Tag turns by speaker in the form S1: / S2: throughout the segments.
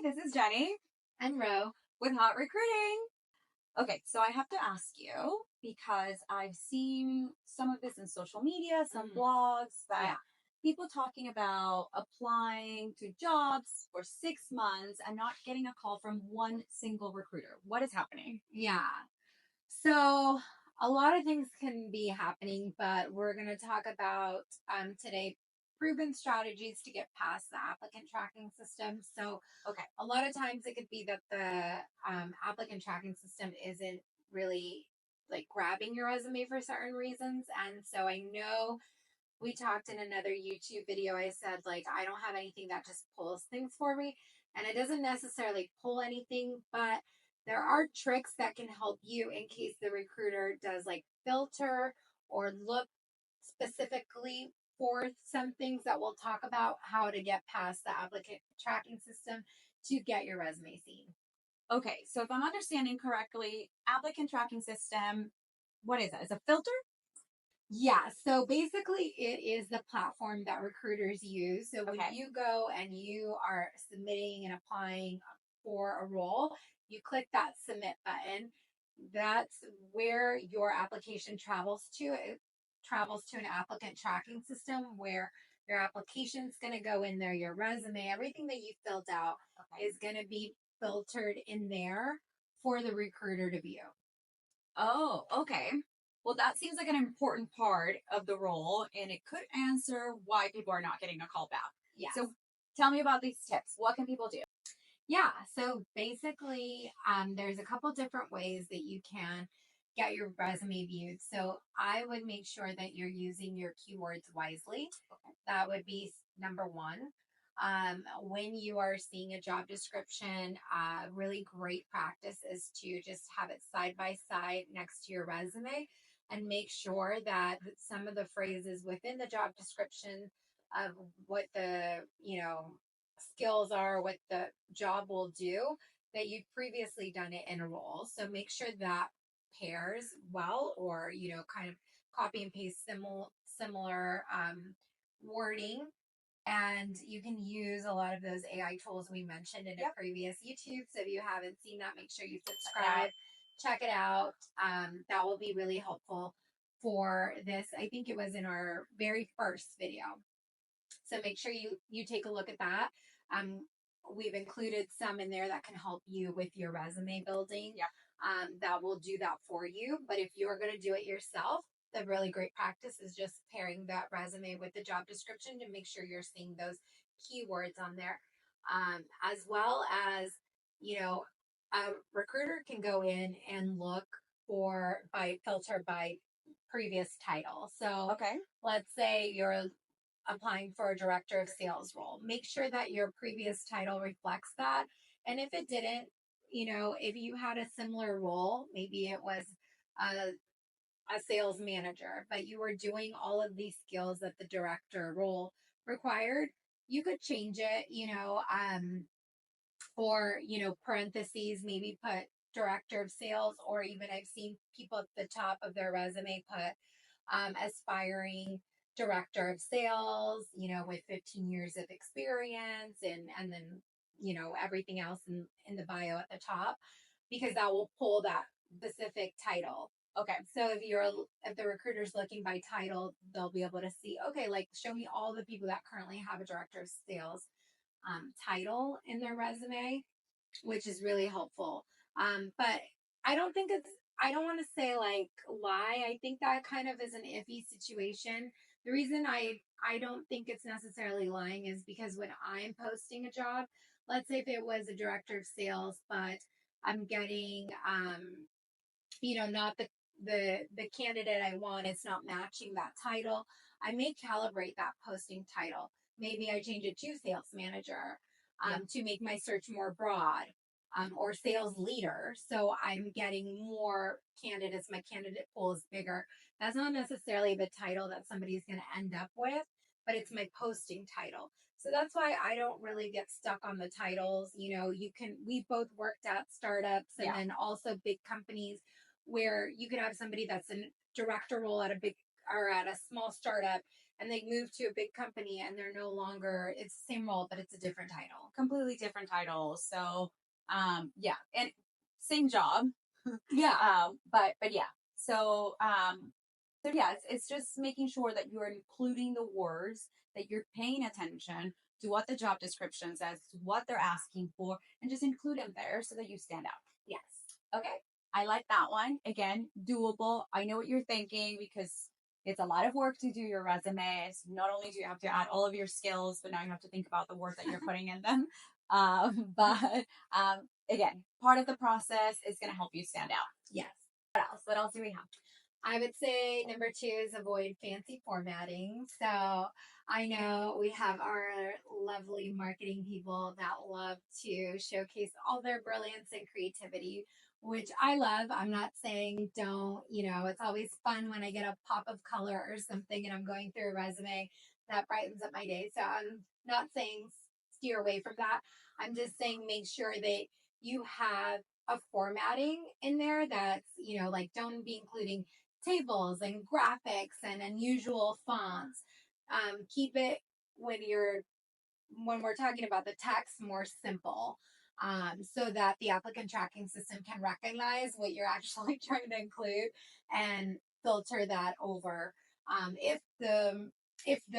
S1: this is Jenny
S2: And Ro.
S1: with Hot Recruiting. Okay, so I have to ask you because I've seen some of this in social media, some blogs that people talking about applying to jobs for 6 months and not getting a call from one single recruiter. What is happening?
S2: Yeah. So a lot of things can be happening, but we're going to talk about today proven strategies to get past the applicant tracking system. So
S1: Okay.
S2: a lot of times it could be that the applicant tracking system isn't really like grabbing your resume for certain reasons. And so I know we talked in another YouTube video, I said, like, I don't have anything that just pulls things for me. And it doesn't necessarily pull anything, but there are tricks that can help you in case the recruiter does like filter or look specifically for some things that we'll talk about how to get past the applicant tracking system to get your resume seen.
S1: Okay, so if I'm understanding correctly, applicant tracking system, what is that? It's a filter?
S2: Yeah, so basically it is the platform that recruiters use. So when
S1: Okay.
S2: you go and you are submitting and applying for a role, you click that submit button. That's where your application travels to. It travels to an applicant tracking system where your application's going to go in there, your resume, everything that you filled out is going to be filtered in there for the recruiter to view.
S1: Oh, okay. Well, that seems like an important part of the role, and it could answer why people are not getting a call back.
S2: Yeah.
S1: So tell me about these tips. What can people do?
S2: Yeah. So basically, there's a couple different ways that you can get your resume viewed. So I would make sure that you're using your keywords wisely.
S1: Okay.
S2: That would be number one. When you are seeing a job description, really great practice is to just have it side by side next to your resume and make sure that some of the phrases within the job description of what the, skills are, what the job will do, that you've previously done it in a role. So make sure that pairs well, or, kind of copy and paste similar wording. And you can use a lot of those AI tools we mentioned in a previous YouTube. So if you haven't seen that, make sure you subscribe, check it out. That will be really helpful for this. I think it was in our very first video. So make sure you take a look at that. We've included some in there that can help you with your resume building.
S1: Yeah.
S2: That will do that for you. But if you're going to do it yourself, the really great practice is just pairing that resume with the job description to make sure you're seeing those keywords on there. As well as, a recruiter can go in and look filter by previous title. So let's say you're applying for a director of sales role. Make sure that your previous title reflects that. And if it didn't, if you had a similar role, maybe it was a sales manager, but you were doing all of these skills that the director role required, you could change it, or, parentheses, maybe put director of sales, or even I've seen people at the top of their resume put aspiring director of sales, with 15 years of experience, and then, everything else in the bio at the top, because that will pull that specific title. Okay. So if the recruiter's looking by title, they'll be able to see, okay, like show me all the people that currently have a director of sales title in their resume, which is really helpful. But I don't want to say like lie. I think that kind of is an iffy situation. The reason I don't think it's necessarily lying is because when I'm posting a job, let's say if it was a director of sales, but I'm getting, not the candidate I want, it's not matching that title, I may calibrate that posting title. Maybe I change it to sales manager to make my search more broad, or sales leader. So I'm getting more candidates. My candidate pool is bigger. That's not necessarily the title that somebody's going to end up with, but it's my posting title. So that's why I don't really get stuck on the titles. We both worked at startups and then also big companies where you could have somebody that's a director role at a big or at a small startup and they move to a big company and they're no longer, it's the same role, but it's a different title.
S1: Completely different titles. So, yeah, and same job.
S2: Yeah.
S1: But yeah. So yeah, it's just making sure that you're including the words, that you're paying attention to what the job description says, to what they're asking for, and just include them there so that you stand out.
S2: Yes.
S1: Okay. I like that one. Again, doable. I know what you're thinking because it's a lot of work to do your resume. So not only do you have to add all of your skills, but now you have to think about the work that you're putting in them. But again, part of the process is going to help you stand out.
S2: Yes.
S1: What else? What else do we have?
S2: I would say number 2 is avoid fancy formatting. So I know we have our lovely marketing people that love to showcase all their brilliance and creativity, which I love. I'm not saying don't, it's always fun when I get a pop of color or something and I'm going through a resume that brightens up my day. So I'm not saying steer away from that. I'm just saying make sure that you have a formatting in there that's, like don't be including tables and graphics and unusual fonts. Keep it when we're talking about the text more simple, so that the applicant tracking system can recognize what you're actually trying to include and filter that over. If the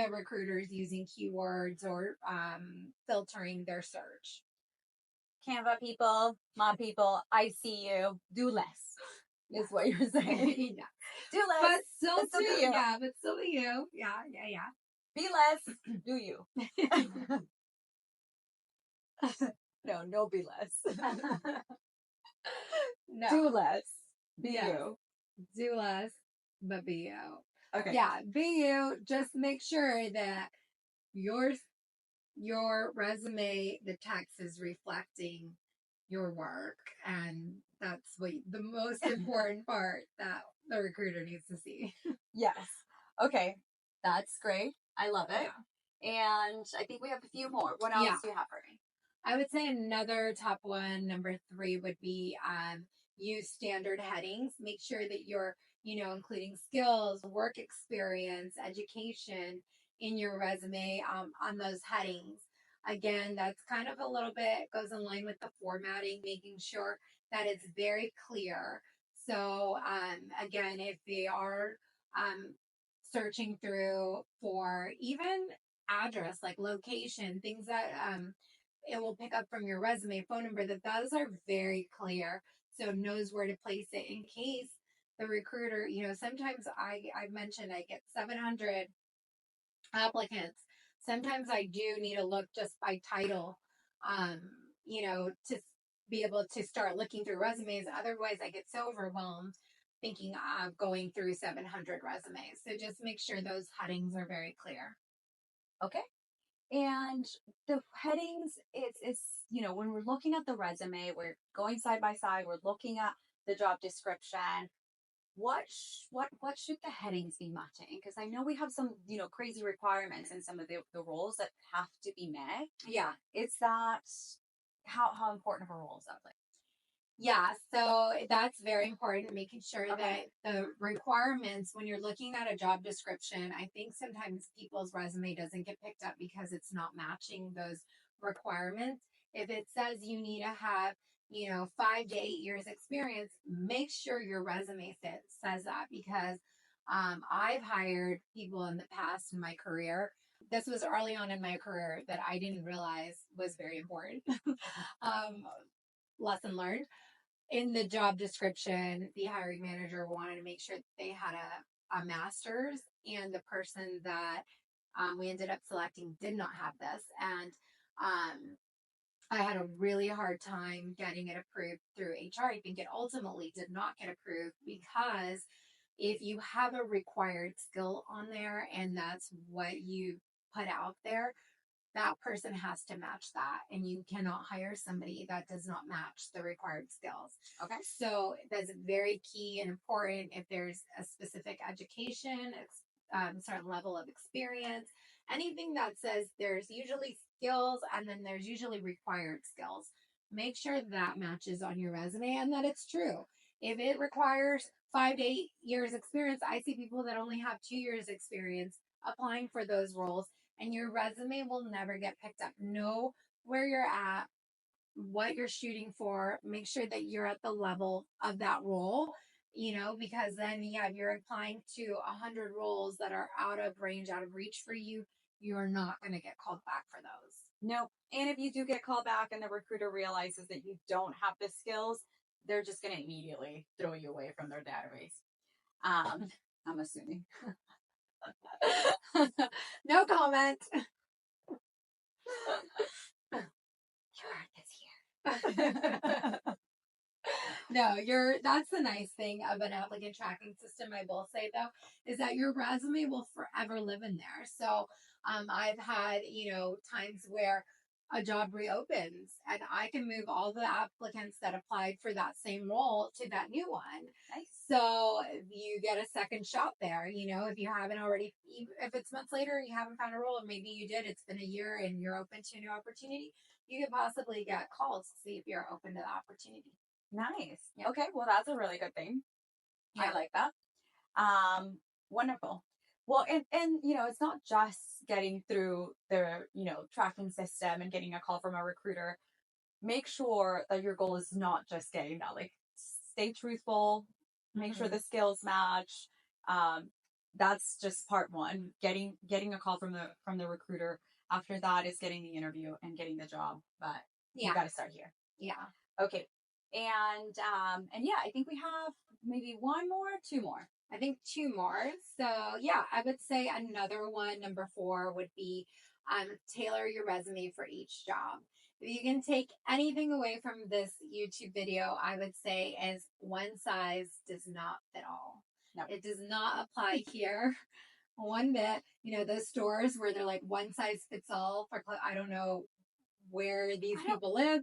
S2: recruiter is using keywords or filtering their search.
S1: Canva people, mom people, I see you. Do less is what you're saying.
S2: Yeah.
S1: Do less.
S2: But still
S1: be you.
S2: Yeah, but still be you. Yeah.
S1: Be less. Do you. No, be less.
S2: No.
S1: Do less. Be you.
S2: Do less, but be you.
S1: Okay.
S2: Yeah, be you. Just make sure that your resume, the text is reflecting your work, and that's what the most important part that the recruiter needs to see.
S1: Yes. Okay. That's great. I love it. Yeah. And I think we have a few more. What else do you have for me?
S2: I would say another top one, number 3, would be use standard headings. Make sure that you're, including skills, work experience, education in your resume on those headings. Again, that's kind of a little bit goes in line with the formatting, making sure that it's very clear. So, again, if they are searching through for even address, like location, things that it will pick up from your resume, phone number, that those are very clear. So it knows where to place it in case the recruiter, sometimes I mentioned I get 700 applicants. Sometimes I do need to look just by title, to be able to start looking through resumes. Otherwise, I get so overwhelmed thinking of going through 700 resumes. So just make sure those headings are very clear.
S1: Okay. And the headings, it's when we're looking at the resume, we're going side by side, we're looking at the job description. What should the headings be matching? Because I know we have some crazy requirements in some of the roles that have to be met.
S2: Yeah,
S1: it's that how important of a role is that? Like,
S2: yeah, so that's very important, making sure that the requirements, when you're looking at a job description, I think sometimes people's resume doesn't get picked up because it's not matching those requirements. If it says you need to have, 5 to 8 years experience, make sure your resume says that, because I've hired people in the past in my career. This was early on in my career that I didn't realize was very important. Lesson learned. In the job description, the hiring manager wanted to make sure that they had a master's, and the person that we ended up selecting did not have this. And I had a really hard time getting it approved through HR. I think it ultimately did not get approved because if you have a required skill on there and that's what you put out there, that person has to match that, and you cannot hire somebody that does not match the required skills.
S1: Okay.
S2: So that's very key and important. If there's a specific education, certain level of experience, anything that says there's usually skills and then there's usually required skills, make sure that matches on your resume and that it's true. If it requires 5 to 8 years experience, I see people that only have 2 years experience applying for those roles, and your resume will never get picked up. Know where you're at, what you're shooting for, make sure that you're at the level of that role, because then, yeah, if you're applying to 100 roles that are out of range, out of reach for you, you're not going to get called back for those.
S1: Nope. And if you do get called back and the recruiter realizes that you don't have the skills, they're just going to immediately throw you away from their database. I'm assuming.
S2: No comment. No, that's the nice thing of an applicant tracking system, I will say though, is that your resume will forever live in there. So I've had, times where a job reopens and I can move all the applicants that applied for that same role to that new one.
S1: Nice.
S2: So you get a second shot there, if you haven't already, if it's months later, you haven't found a role, or maybe you did, it's been a year and you're open to a new opportunity, you could possibly get calls to see if you're open to the opportunity.
S1: Nice. Yeah. Okay. Well, that's a really good thing. Yeah. I like that. Wonderful. Well, and it's not just getting through the, tracking system and getting a call from a recruiter. Make sure that your goal is not just getting that. Like, stay truthful, make sure the skills match. That's just part one. Getting a call from the recruiter. After that is getting the interview and getting the job. But you got to start here.
S2: Yeah.
S1: Okay. And yeah, I think we have maybe two more.
S2: I think two more. So yeah, I would say another one, number 4, would be tailor your resume for each job. If you can take anything away from this YouTube video, I would say is one size does not fit all.
S1: No.
S2: It does not apply here one bit. Those stores where they're like one size fits all for, I don't know where these people live,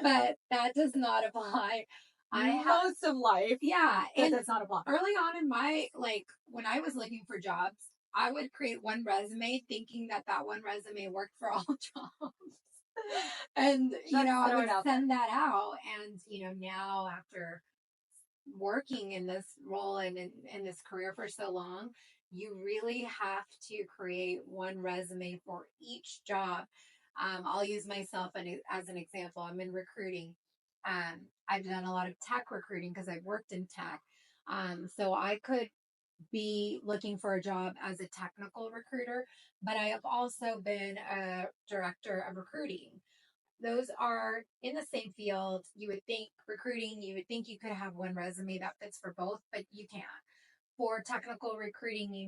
S2: but that does not apply.
S1: Most of life.
S2: Yeah.
S1: It does not apply.
S2: Early on in my, when I was looking for jobs, I would create one resume thinking that one resume worked for all jobs. And, I would send that out. And, now after working in this role and in this career for so long, you really have to create one resume for each job. I'll use myself as an example. I'm in recruiting. I've done a lot of tech recruiting because I've worked in tech. So I could be looking for a job as a technical recruiter, but I have also been a director of recruiting. Those are in the same field. You would think recruiting, you could have one resume that fits for both, but you can't. For technical recruiting, you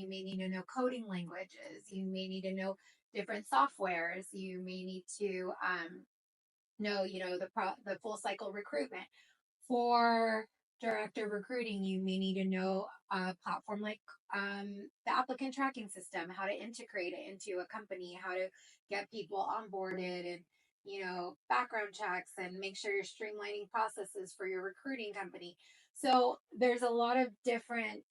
S2: may need to know coding languages. You may need to know different softwares. You may need to know, the full cycle recruitment. For director of recruiting, you may need to know a platform like the Applicant Tracking System, how to integrate it into a company, how to get people onboarded and, background checks, and make sure you're streamlining processes for your recruiting company. So there's a lot of different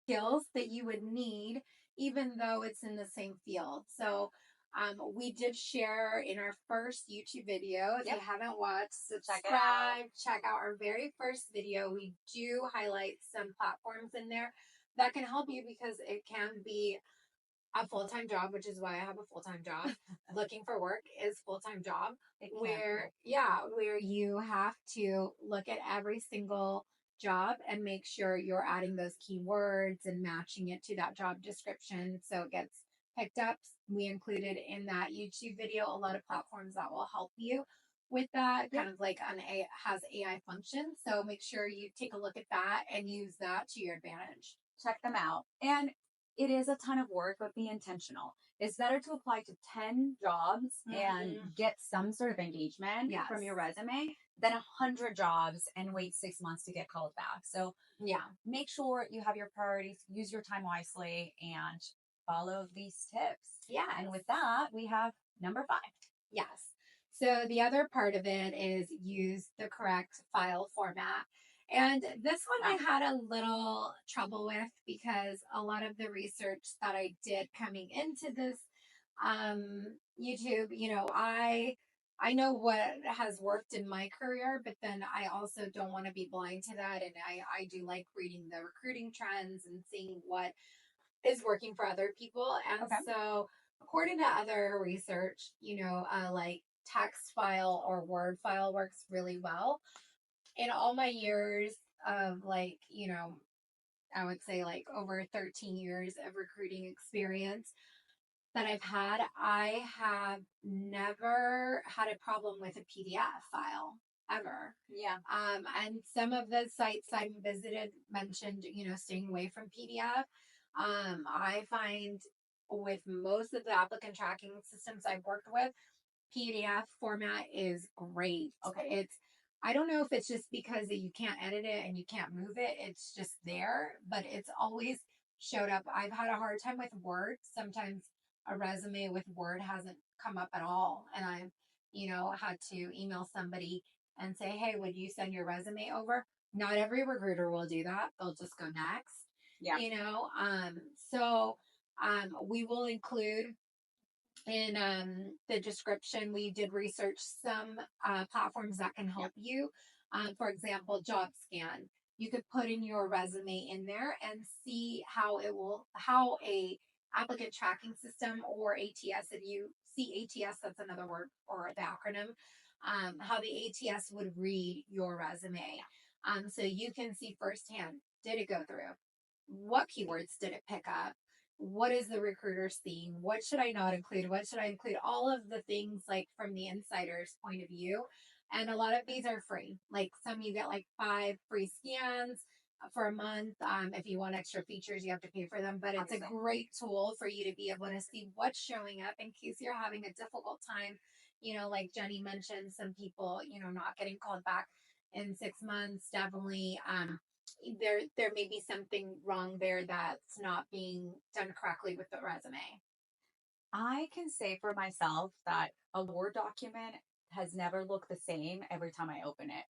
S2: skills that you would need, even though it's in the same field. So we did share in our first YouTube video. If you haven't watched, subscribe, check out our very first video. We do highlight some platforms in there that can help you, because it can be a full-time job, which is why I have a full-time job. Looking for work is full-time job, where you have to look at every single job and make sure you're adding those keywords and matching it to that job description so it gets picked up. We included in that YouTube video a lot of platforms that will help you with that, kind of like has AI function. So make sure you take a look at that and use that to your advantage.
S1: Check them out. And it is a ton of work, but be intentional. It's better to apply to 10 jobs and get some sort of engagement from your resume than 100 jobs and wait 6 months to get called back. So make sure you have your priorities, use your time wisely, and follow these tips.
S2: Yeah.
S1: And with that, we have number 5.
S2: Yes. So the other part of it is use the correct file format. And this one I had a little trouble with, because a lot of the research that I did coming into this YouTube, I know what has worked in my career, but then I also don't want to be blind to that. And I do like reading the recruiting trends and seeing what is working for other people. And
S1: Okay.
S2: so, according to other research, like text file or Word file works really well. In all my years of I would say like over 13 years of recruiting experience that I've had, I have never had a problem with a PDF file ever.
S1: Yeah.
S2: And some of the sites I visited mentioned, staying away from PDF. I find with most of the applicant tracking systems I've worked with, PDF format is great.
S1: Okay.
S2: I don't know if it's just because you can't edit it and you can't move it. It's just there, but it's always showed up. I've had a hard time with Word. Sometimes a resume with Word hasn't come up at all. And I've, had to email somebody and say, hey, would you send your resume over? Not every recruiter will do that. They'll just go next.
S1: Yeah.
S2: So we will include in the description, we did research some platforms that can help you. For example, JobScan. You could put in your resume in there and see how a applicant tracking system or ATS, if you see ATS, that's another word or the acronym, how the ATS would read your resume. So you can see firsthand, did it go through? What keywords did it pick up? What is the recruiter seeing? What should I not include? What should I include? All of the things like from the insider's point of view. And a lot of these are free. Like some you get like 5 free scans for a month. If you want extra features, you have to pay for them. But it's a great tool for you to be able to see what's showing up in case you're having a difficult time. Like Jenny mentioned, some people, not getting called back in 6 months. Definitely there may be something wrong there that's not being done correctly with the resume.
S1: I can say for myself that a Word document has never looked the same every time I open it.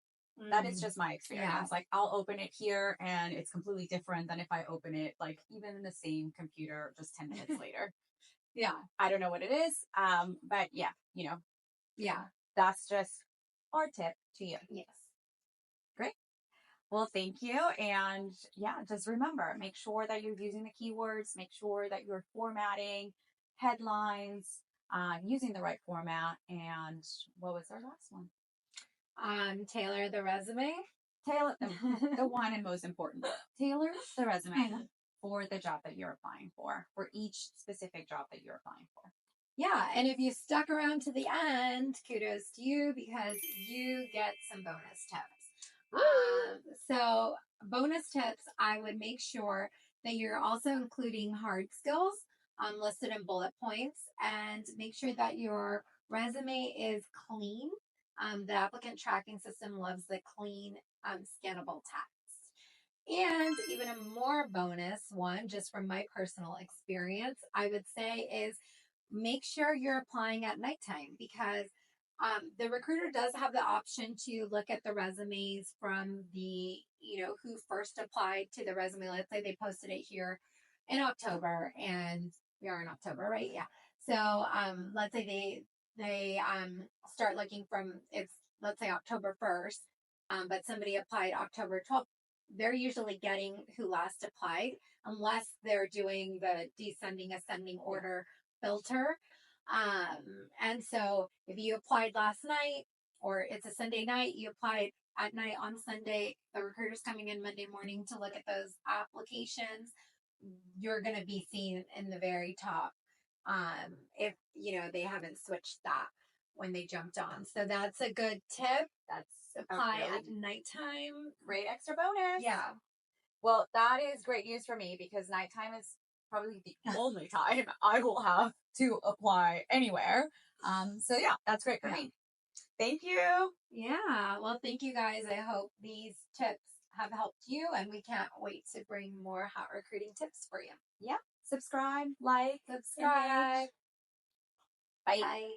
S1: That is just my experience.
S2: Yeah.
S1: Like I'll open it here and it's completely different than if I open it like even in the same computer just 10 minutes later.
S2: Yeah.
S1: I don't know what it is. But yeah,
S2: Yeah.
S1: that's just our tip to you.
S2: Yes.
S1: Great. Well, thank you. And yeah, just remember, make sure that you're using the keywords, make sure that you're formatting headlines, using the right format. And what was our last one?
S2: Tailor the resume.
S1: Tailor the one and most important. Tailor the resume for the job that you're applying for each specific job that you're applying for.
S2: Yeah, and if you stuck around to the end, kudos to you because you get some bonus tips. So bonus tips, I would make sure that you're also including hard skills listed in bullet points and make sure that your resume is clean. The applicant tracking system loves the clean, scannable text. And even a more bonus one, just from my personal experience, I would say is make sure you're applying at nighttime because the recruiter does have the option to look at the resumes from the, who first applied to the resume. Let's say they posted it here in October and we are in October, right? Yeah. So let's say they start looking from let's say October 1st, but somebody applied October 12th. They're usually getting who last applied unless they're doing the descending ascending order filter. And so if you applied last night or it's a Sunday night, you applied at night on Sunday, the recruiter's coming in Monday morning to look at those applications, you're going to be seen in the very top. If, they haven't switched that when they jumped on. So that's a good tip. That's apply at nighttime.
S1: Great extra bonus.
S2: Yeah.
S1: Well, that is great news for me because nighttime is probably the only time I will have to apply anywhere. So yeah, that's great for me. Thank you.
S2: Yeah. Well, thank you guys. I hope these tips have helped you and we can't wait to bring more hot recruiting tips for you.
S1: Yeah. Subscribe, like,
S2: subscribe.
S1: Bye.
S2: Bye.